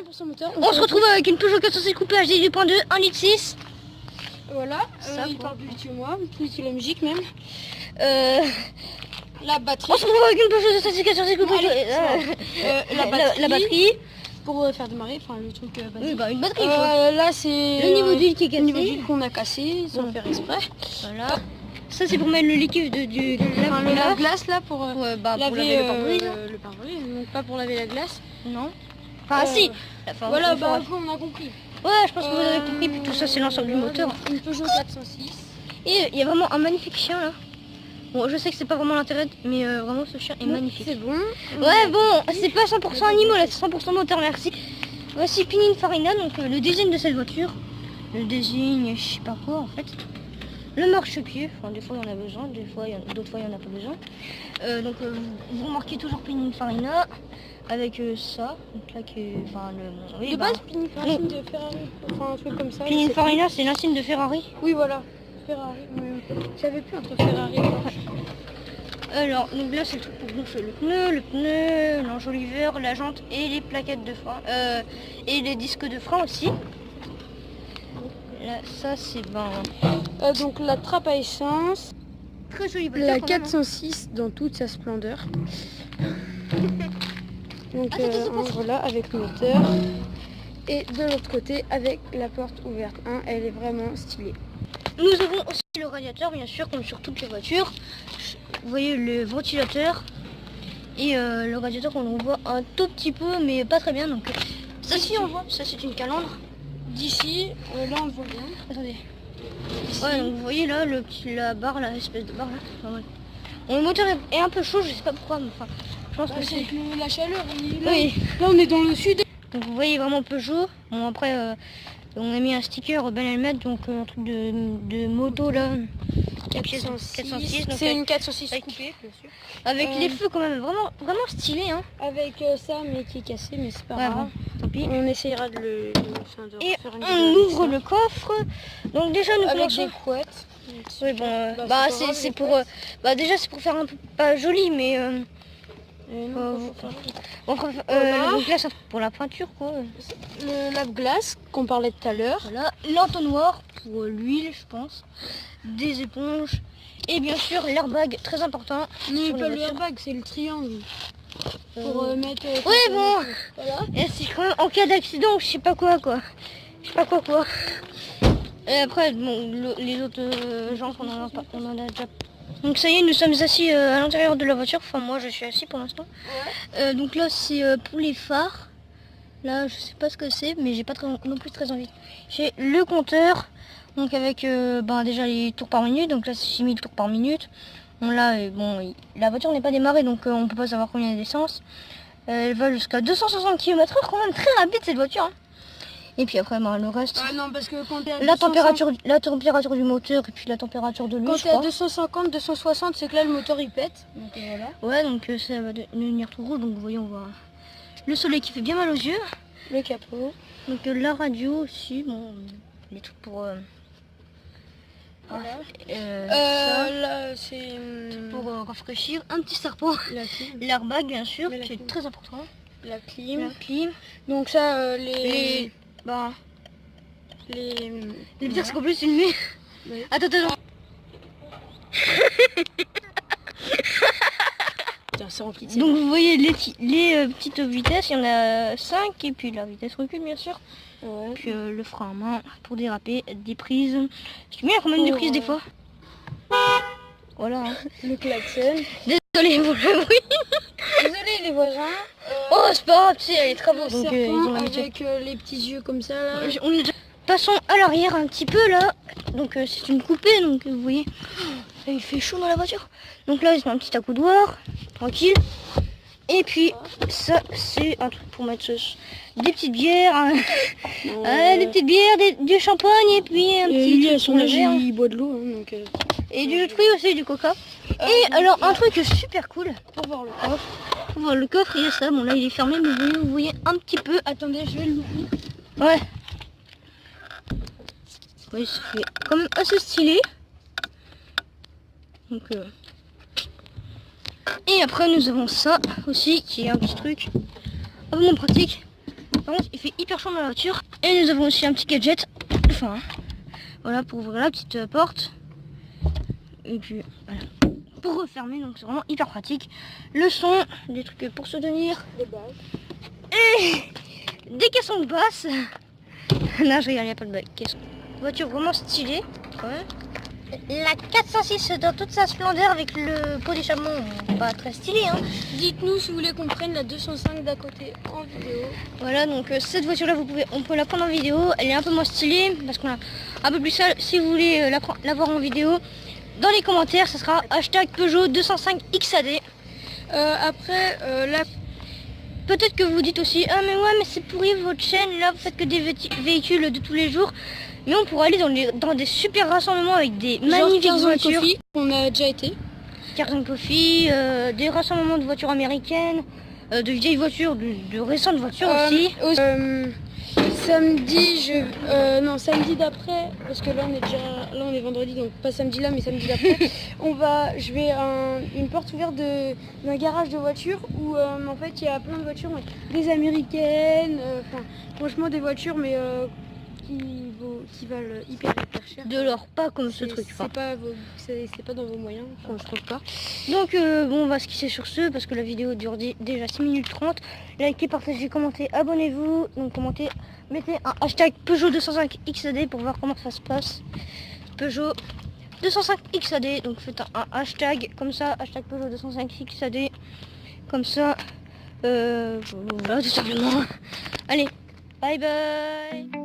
100% moteur. On se retrouve avec une Peugeot 406 coupé HD 2.2, 1,6 litre. Voilà, Ça, il parle plus vite que moi, plus vite que la musique même. Euh, La batterie. on se retrouve avec une Peugeot 406 coupé la batterie. Pour faire démarrer, enfin le truc basique. Oui, bah une batterie quoi. Là c'est Le niveau d'huile qui est le niveau cassé. d'huile qu'on a cassé sans faire exprès. Voilà. Ça c'est pour mettre le liquide du Enfin, le lave-glace. lave-glace là pour Pour laver laver le pare-brise. le pare-brise, donc pas pour laver la glace. Non. Enfin si. Enfin, Voilà, enfin, après on a compris. ouais, je pense que vous avez compris. Puis tout ça c'est l'ensemble du moteur. Une Peugeot 406. Et il y a vraiment un magnifique chien là. Bon, je sais que c'est pas vraiment l'intérêt, mais vraiment ce chien est magnifique. C'est bon. Ouais, bon, c'est pas 100% animaux là, c'est 100% moteur, merci. Voici Pininfarina, donc le design de cette voiture. Le design, je sais pas quoi en fait. Le marchepied, enfin des fois il y en a besoin, d'autres fois il y en a pas besoin. Donc vous remarquez toujours Pininfarina avec ça. Donc là qui, enfin le. Oui, De bah, base, Pininfarina de Ferrari, enfin un truc comme ça. Pininfarina, c'est l'insigne de Ferrari. Oui, voilà. Ferrari, mais j'avais plus entre Ferrari et Porsche. Alors, donc là c'est le truc pour gonfler le pneu, l'enjoliveur, la jante et les plaquettes de frein. Et les disques de frein aussi. Là, ça c'est Donc la trappe à essence, très jolie voiture. la quand même, hein. 406 dans toute sa splendeur. Donc Ah, c'est voilà, avec le moteur. Et de l'autre côté avec la porte ouverte. Elle est vraiment stylée. Nous avons aussi le radiateur, bien sûr, comme sur toutes les voitures. Vous voyez le ventilateur et le radiateur qu'on voit un tout petit peu, mais pas très bien. Donc ça, si on voit, ça c'est une calandre. D'ici, là on le voit bien. Attendez. Ouais, donc vous voyez là la barre, la espèce de barre là. Enfin, ouais. Bon, le moteur est un peu chaud, je sais pas pourquoi, mais enfin, je pense que C'est c'est. avec la chaleur. Oui. Là on est dans le sud. Donc vous voyez vraiment Peugeot. Bon après on a mis un sticker belle helmet, donc un truc de moto là. 406. Donc, C'est une 406 avec- coupée, bien sûr. avec les feux quand même vraiment stylé hein. Avec ça mais qui est cassé, mais c'est pas Ouais, grave. bon, tant pis. On essayera de Et faire une on vidéo ouvre avec le coffre. Donc déjà nous ça. Avec commençons. des couettes. Oui bon Bah, bah c'est pas grave, c'est les pour couettes. déjà c'est pour faire un peu pas joli mais Non, vous- pas faire. bon, Voilà. donc là c'est pour la peinture quoi. Le lave-glace qu'on parlait tout à l'heure. Voilà, l'entonnoir pour l'huile je pense, des éponges et bien sûr l'airbag très important. Mais sur les pas le voitures. airbag, c'est le triangle. Pour mettre... Oui bon, Voilà. et c'est quand même en cas d'accident ou je sais pas quoi. Je sais pas quoi. Et après bon, les autres gens on en a déjà. Donc ça y est, nous sommes assis à l'intérieur de la voiture. Enfin moi je suis assis pour l'instant. Donc là c'est pour les phares. Là je sais pas ce que c'est, mais j'ai pas non plus très envie. J'ai le compteur, donc avec déjà les tours par minute. Donc là c'est 6000 tours par minute. Bon là la voiture n'est pas démarrée, donc on peut pas savoir combien il y a d'essence. Elle va jusqu'à 260 km/h, quand même très rapide cette voiture. Hein. Et puis après le reste. Non, parce que quand t'es à La température du moteur et puis la température de l'huile. Quand je t'es à crois. 250, 260, c'est que là le moteur il pète. Donc voilà. Ouais, donc ça va devenir tout rouge. Donc vous voyez, on voit le soleil qui fait bien mal aux yeux. Le capot. Donc la radio aussi, bon, les trucs pour Voilà. ça, Là c'est pour rafraîchir, un petit serpent, la clim. l'airbag bien sûr, Mais la qui est clim. très important. La clim. La clim, Donc ça, les les pires c'est qu'en plus une nuit. Oui. Attends. Putain, c'est rempli de Donc vous voyez les petites vitesses, il y en a 5 et puis la vitesse recul bien sûr. Ouais. Puis le frein à main pour déraper, des prises. Il y a quand même des prises des fois. Voilà. Hein. Le klaxon. Désolé pour le bruit. Désolé les voisins. Oh c'est pas grave, tu sais, il y a les travaux Le donc serpent ils ont l'habitude. avec les petits yeux comme ça là. On est déjà... Passons à l'arrière un petit peu là. Donc c'est une coupée, donc vous voyez. Là, il fait chaud dans la voiture. Donc là, c'est un petit accoudoir, tranquille. Et puis ça, c'est un truc pour mettre des petites bières, hein. Des petites bières, du champagne et puis un petit lui, à truc son pour le âge, verre. il boit de l'eau. Hein, donc, Et du jus de fruits aussi, du coca. Et alors un truc super cool. pour voir le coffre. Pour voir le coffre, il y a ça. Bon là, il est fermé, mais vous voyez un petit peu. Attendez, je vais l'ouvrir. Ouais. Oui, c'est quand même assez stylé. Donc, et après nous avons ça aussi qui est un petit truc vraiment pratique. Par contre, il fait hyper chaud dans la voiture. Et nous avons aussi un petit gadget. Enfin, voilà, pour ouvrir la petite porte. Et puis, voilà. Pour refermer, donc c'est vraiment hyper pratique. Le son, des trucs pour se tenir. Des bases. Et des caissons de basse. Non, je rigole, il n'y a pas de caisson. Voiture vraiment stylée. Ouais. La 406 dans toute sa splendeur avec le pot d'échappement, pas très stylé, hein. Dites-nous si vous voulez qu'on prenne la 205 d'à côté en vidéo. Voilà, donc cette voiture là on peut la prendre en vidéo. Elle est un peu moins stylée parce qu'on a un peu plus ça. Si vous voulez la voir en vidéo, dans les commentaires ça sera hashtag Peugeot 205 XAD. Après la... Peut-être que vous dites aussi ah mais ouais mais c'est pourri votre chaîne là, vous faites que des véhicules de tous les jours. Mais on pourrait aller dans des super rassemblements avec des magnifiques voitures. Coffee, on a déjà été. Carton Coffee, des rassemblements de voitures américaines, de vieilles voitures, de récentes voitures aussi. Samedi, non, samedi d'après, parce que là on est vendredi, donc pas samedi là, mais samedi d'après, je vais à une porte ouverte d'un garage de voitures où en fait il y a plein de voitures, des américaines, franchement des voitures, mais qui valent hyper cher. De l'or, pas comme ce truc. C'est pas dans vos moyens, enfin, je trouve pas. Donc bon, on va se quitter sur ce parce que la vidéo dure déjà 6 minutes 30. Likez, partagez, commentez, abonnez-vous. Donc commentez, mettez un hashtag Peugeot 205 XAD pour voir comment ça se passe. Peugeot 205 XAD, donc faites un hashtag comme ça, hashtag Peugeot 205 XAD. Comme ça, voilà tout simplement. Allez, bye bye.